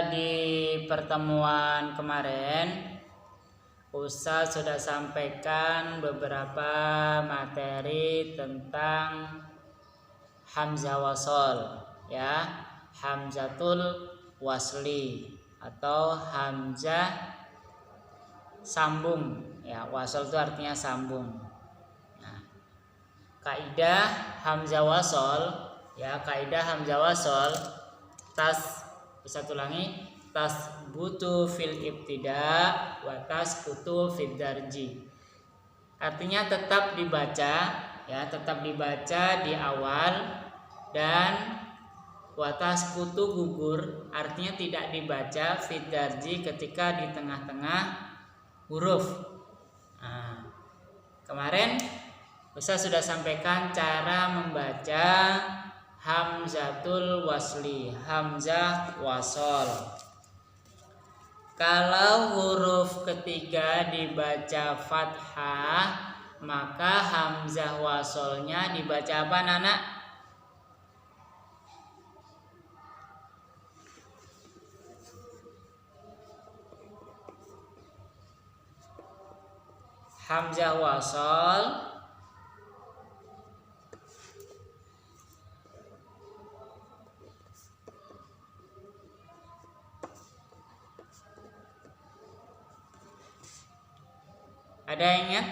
Di pertemuan kemarin Ustaz sudah sampaikan beberapa materi tentang hamzah wasol, ya, hamzatul wasli atau hamzah sambung, ya. Wasol itu artinya sambung. Nah, kaidah hamzah wasol, ya, kaidah hamzah wasol bisa ulangi, tasbutu fil ibtida wa tasqutu fid darji. Artinya tetap dibaca, ya, tetap dibaca di awal, dan wa tasqutu gugur, artinya tidak dibaca fid darji ketika di tengah-tengah huruf. Nah, kemarin Ustaz sudah sampaikan cara membaca hamzatul wasli, hamzah wasol. Kalau huruf ketiga dibaca fathah, maka hamzah wasolnya dibaca apa, Nana? Hamzah wasol ada yang ingat?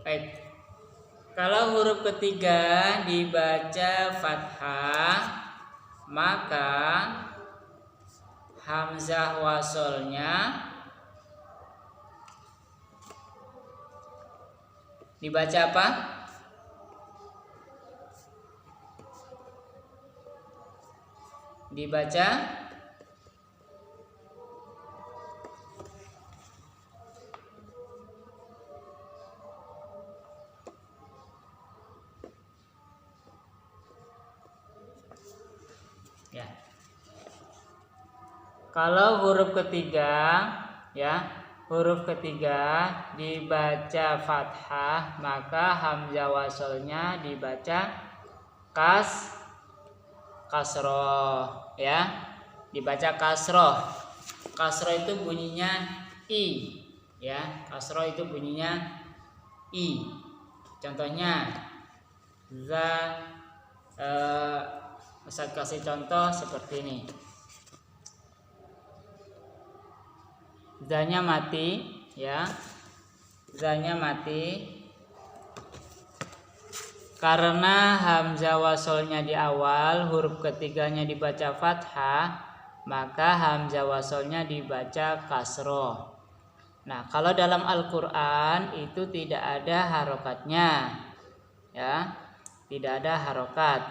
Baik. Kalau huruf ketiga dibaca fathah, maka hamzah wasolnya dibaca apa? Dibaca ya. Kalau huruf ketiga, ya, huruf ketiga dibaca fathah, maka hamzah wasolnya dibaca kasroh, ya, dibaca kasroh. Kasroh itu bunyinya i, ya, kasroh itu bunyinya i. Contohnya Ustaz kasih contoh seperti ini. Zanya mati, ya, zanya mati. Karena hamzah wasolnya di awal, huruf ketiganya dibaca fathah, maka hamzah wasolnya dibaca kasroh. Nah, kalau dalam Al-Quran itu tidak ada harokatnya, ya, tidak ada harokat.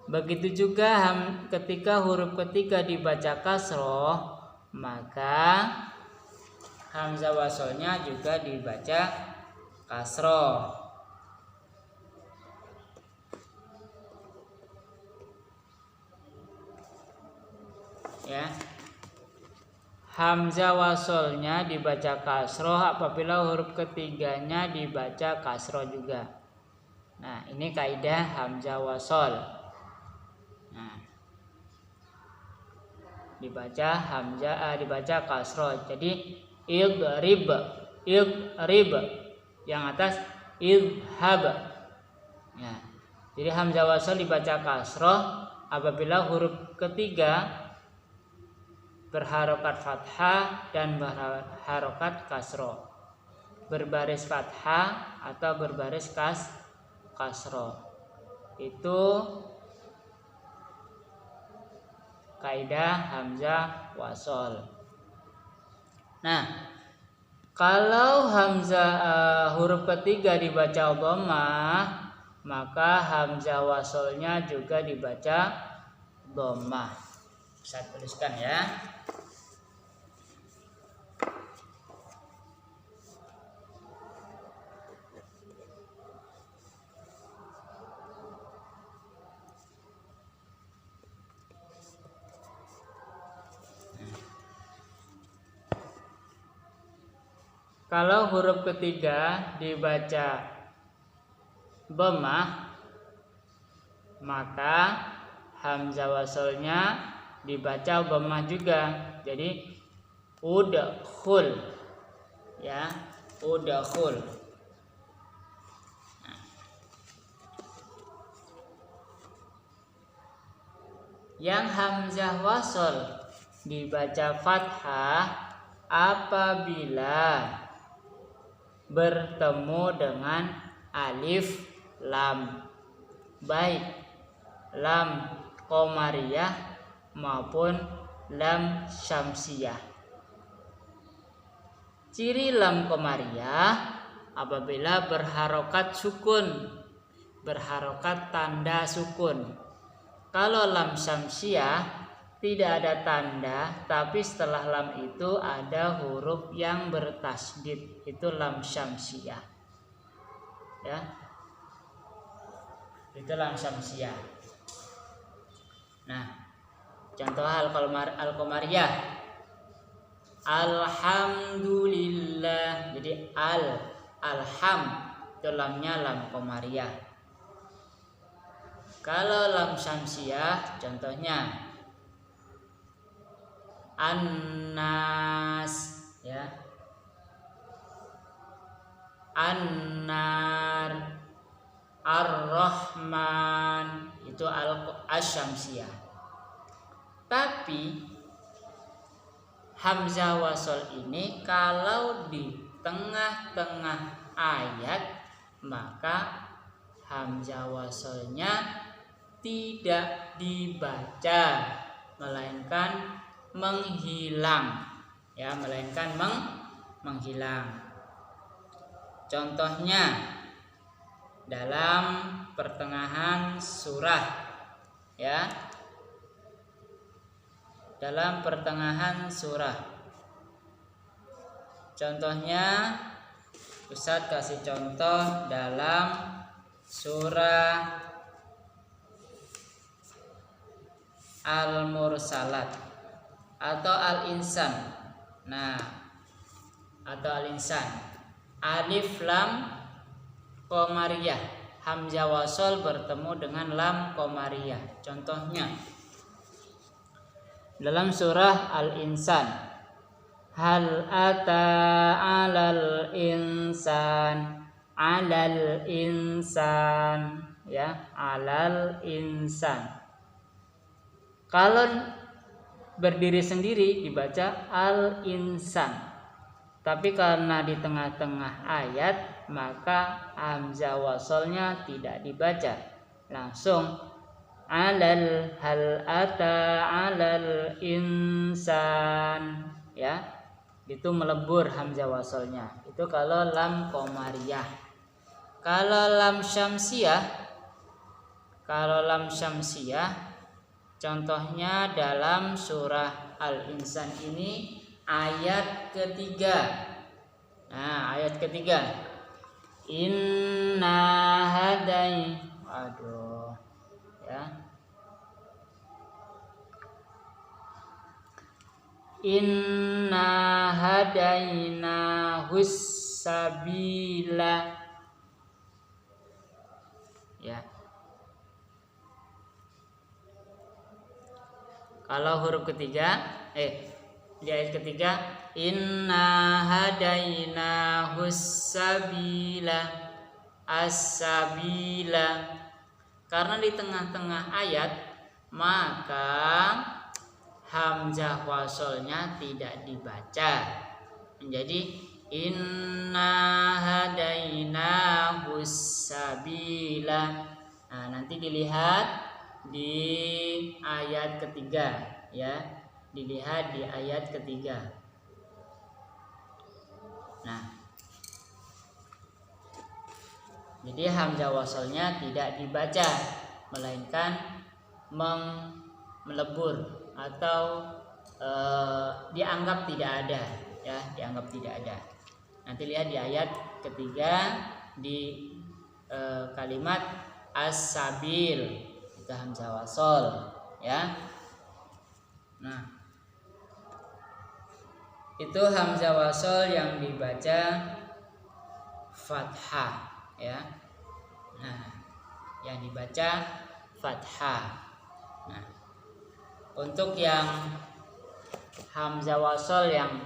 Begitu juga ketika huruf ketiga dibaca kasroh, maka hamzah wasolnya juga dibaca kasroh. Ya, hamzah wasolnya dibaca kasroh apabila huruf ketiganya dibaca kasroh juga. Nah, ini kaidah hamzah wasol. Nah, dibaca kasroh. Jadi idrib, yang atas idhab. Ya. Jadi hamzah wasol dibaca kasroh apabila huruf ketiga berharokat fathah dan berharokat kasroh, berbaris fathah atau berbaris kasroh. Itu kaidah hamzah wasol. Nah, kalau hamzah huruf ketiga dibaca dhammah, maka hamzah wasolnya juga dibaca dhammah. Saya tuliskan, ya. Kalau huruf ketiga dibaca dhammah, maka hamzah wasalnya dibaca dhammah juga. Jadi udkhul, ya, udkhul. Yang hamzah wasal dibaca fathah apabila bertemu dengan alif lam, baik lam qamariyah maupun lam syamsiyah. Ciri lam qamariyah apabila berharokat sukun, berharokat tanda sukun. Kalau lam syamsiyah tidak ada tanda, tapi setelah lam itu ada huruf yang bertasydid, itu lam syamsiyah. Ya. Itu lam syamsiyah. Nah, contoh al-qamariyah. Alhamdulillah. Jadi alham itu lamnya lam qamariyah. Kalau lam syamsiyah contohnya annas, ya, annar, ar-rahman, itu al-syamsiyah. Tapi hamzah wasal ini kalau di tengah-tengah ayat, maka hamzah wasalnya tidak dibaca, melainkan menghilang, ya, melainkan menghilang. Contohnya dalam pertengahan surah, ya, dalam pertengahan surah. Contohnya Ustadz kasih contoh dalam surah Al-Mursalat atau Al-Insan. Nah, atau Al-Insan, alif lam qamariyah, hamzah wasal bertemu dengan lam qamariyah. Contohnya dalam surah Al-Insan, hal ata 'alal insan, 'alal insan, ya, 'alal insan. Kalau berdiri sendiri dibaca al-insan, tapi karena di tengah-tengah ayat maka hamzah wasalnya tidak dibaca, langsung alal, hal ata 'alal insan, ya, itu melebur hamzah wasalnya. Itu kalau lam qamariyah. Kalau lam syamsiyah contohnya dalam surah Al-Insan ini ayat ketiga. Nah, ayat ketiga, inna hadai, ya, inna hadaina hussabila, ya. Kalau huruf ketiga, di ayat ketiga, inna hadaina hussabila, as-sabila. Karena di tengah-tengah ayat, maka hamzah wasalnya tidak dibaca, menjadi inna hadaina hussabila. Nah, nanti dilihat di ayat ketiga, ya, dilihat di ayat ketiga. Nah, jadi hamzah wasalnya tidak dibaca, melainkan melebur atau dianggap tidak ada, ya, dianggap tidak ada. Nanti lihat di ayat ketiga di kalimat as-sabil, itu hamzah wasal, ya. Nah, itu hamzah wasol yang dibaca fathah ya. Nah, yang dibaca fathah. Nah, untuk yang hamzah wasol yang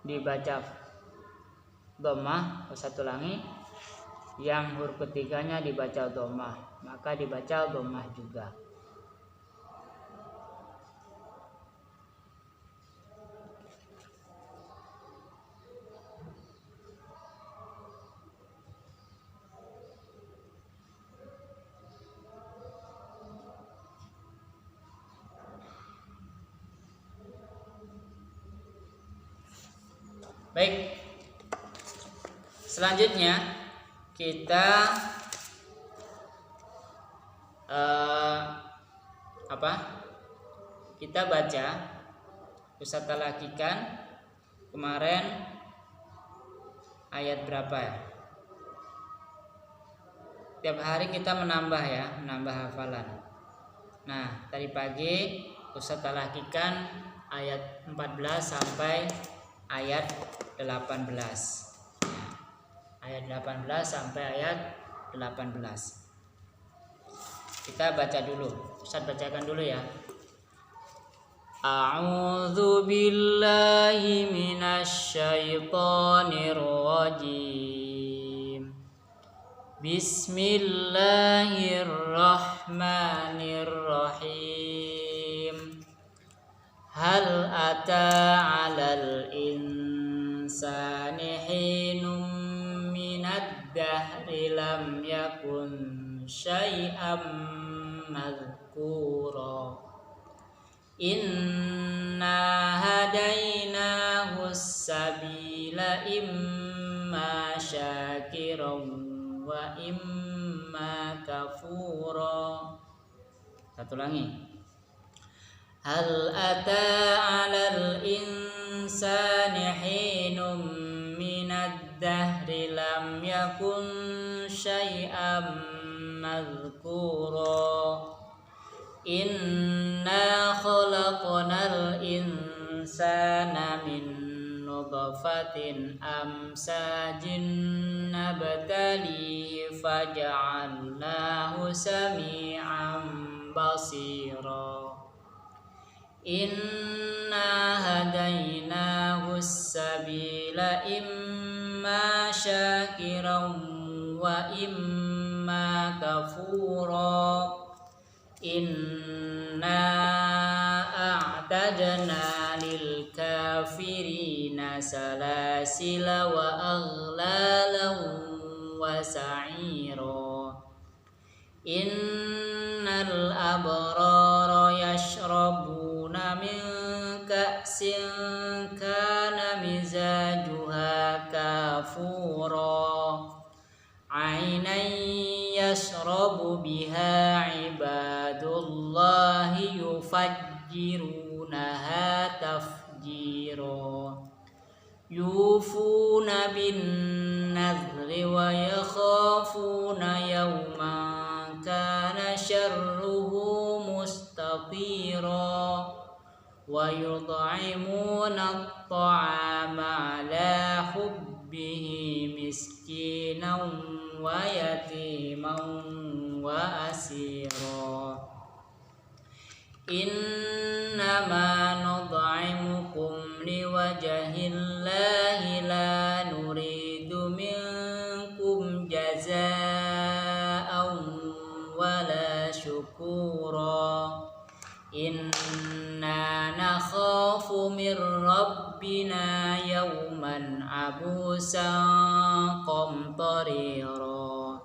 dibaca dhammah, satu ulangi, yang huruf ketiganya dibaca dhammah, maka dibaca dhammah juga. Baik, selanjutnya kita kita baca Ustaz talakikan kemarin ayat berapa ya? Tiap hari kita menambah hafalan. Nah, tadi pagi Ustaz talakikan ayat 14 sampai ayat 18. Ayat 18 sampai ayat 18. Kita baca dulu. Ustaz bacakan dulu ya. A'udzu billahi minasy syaithanir rajim. Bismillahirrahmanirrahim. Hal ata 'alal insani hinum minad dahri lam yakun syai'am madhkura. Inna hadainahu sabila imma syakiran wa imma kafura. Satu lagi. Hal ata 'alal insani hinum minad dahri lam yakun syai'am madhkura. Inna khalaqnal insana min nutfatin amsajin nabtalihi faja'alnahu sami'an basira. Inna hadainahu sabila imma syakiran wa imma kafura. Inna a'tadna lil kafirina salasila wa aghlalan wa sa'ira. Innal abrara yashrabuna min ka'sin kana mizajuha kafura. Ainan yashrabu biha ibadullahi yufajjirunaha tafjira. Yufuna bin nadhri wa yakhafuna yawman kana syarruhu mustatira. Wa yud'imuna at-ta'ama ala hubbihi miskinan wa yatiman wa asira. Innama nud'imukum liwajhillahi la nuridu minkum jazaa'an wala syukura. Inna nakhafu min rabbina yawman abusan qamtarira.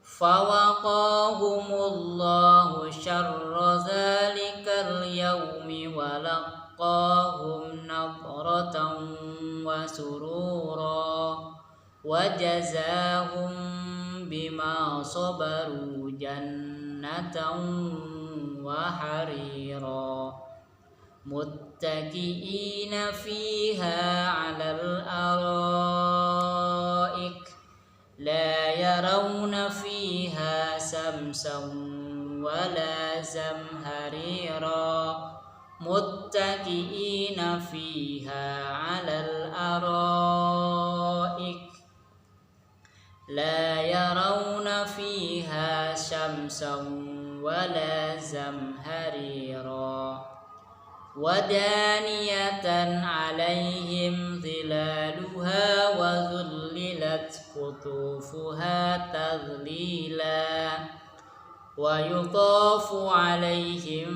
Fawaqahumullahu syarra dzalikal yaumi wa laqahum nadratan wa surura wa jazaahum bima sabaru jannatan wa harira. Muttaqiina fiha 'alal araik la yarawna fiha samsan wala zamharira muttaqiina fiha 'alal araik la yarawna fiha syamsan wala zamharira wadaniyatan 'alaihim zilaluha wa zullilat qutufuha tadlila wa yutafu 'alaihim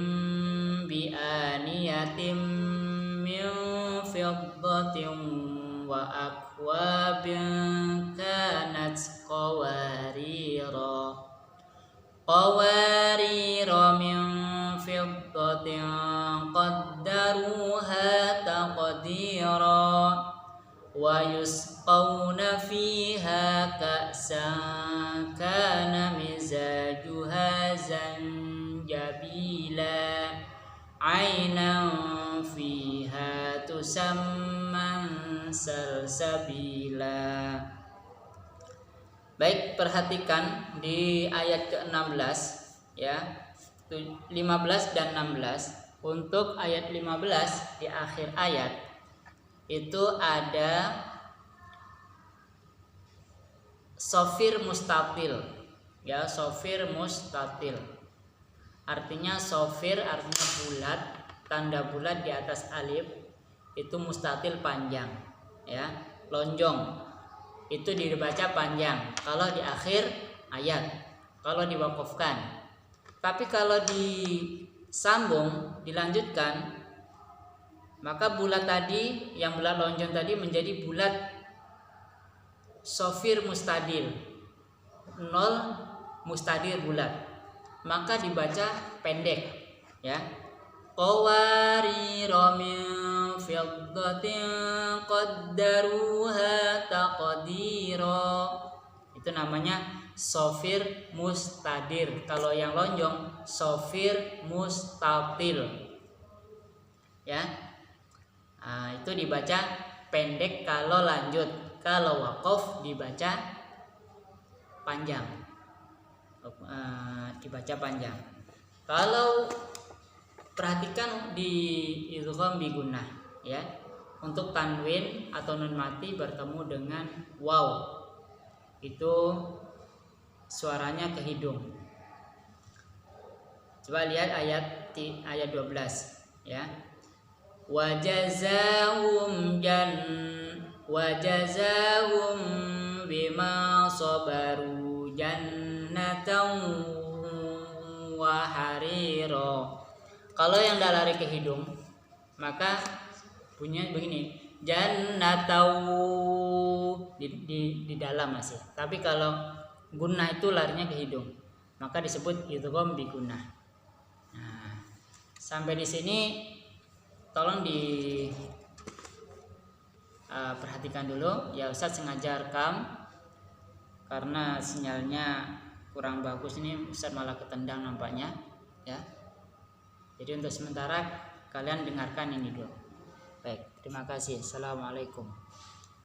bi aniyatin min fiddatin wa akwabin kanat qawarira min fiddatin qaddaruha taqdira wa yusqawna fiha ka'san kana mizajuha zanjabila 'ainan fiha tusamman salsabila. Baik, perhatikan di ayat ke-16 ya. 15 dan 16. Untuk ayat 15 di akhir ayat itu ada sofir mustatil ya, sofir mustatil. Artinya sofir artinya bulat, tanda bulat di atas alif, itu mustatil panjang ya, lonjong. Itu dibaca panjang kalau di akhir ayat, kalau diwakafkan. Tapi kalau disambung, dilanjutkan, maka bulat tadi, yang bulat lonjong tadi menjadi bulat sofir mustadil, 0 mustadir bulat, maka dibaca pendek ya. Qawarira min fiddatin qaddaruha taqdira. Itu namanya sofir mustadir. Kalau yang lonjong sofir mustatil ya. Nah, itu dibaca pendek kalau lanjut. Kalau waqaf dibaca panjang. Dibaca panjang. Kalau perhatikan di idgham bi gunnah ya. Untuk tanwin atau nun mati bertemu dengan waw, itu suaranya ke hidung. Coba lihat ayat 12 ya. Wajazahum bima sabaru jannatan wa harira. Kalau yang dah lari ke hidung maka bunyinya begini, jannatau di dalam masih. Tapi kalau gunnah itu larinya ke hidung, maka disebut idgham bi gunnah. Nah, sampai di sini tolong perhatikan dulu ya. Ustaz sengaja rekam karena sinyalnya kurang bagus, ini Ustaz malah ketendang nampaknya ya. Jadi untuk sementara kalian dengarkan ini dulu. Baik, terima kasih. Assalamualaikum.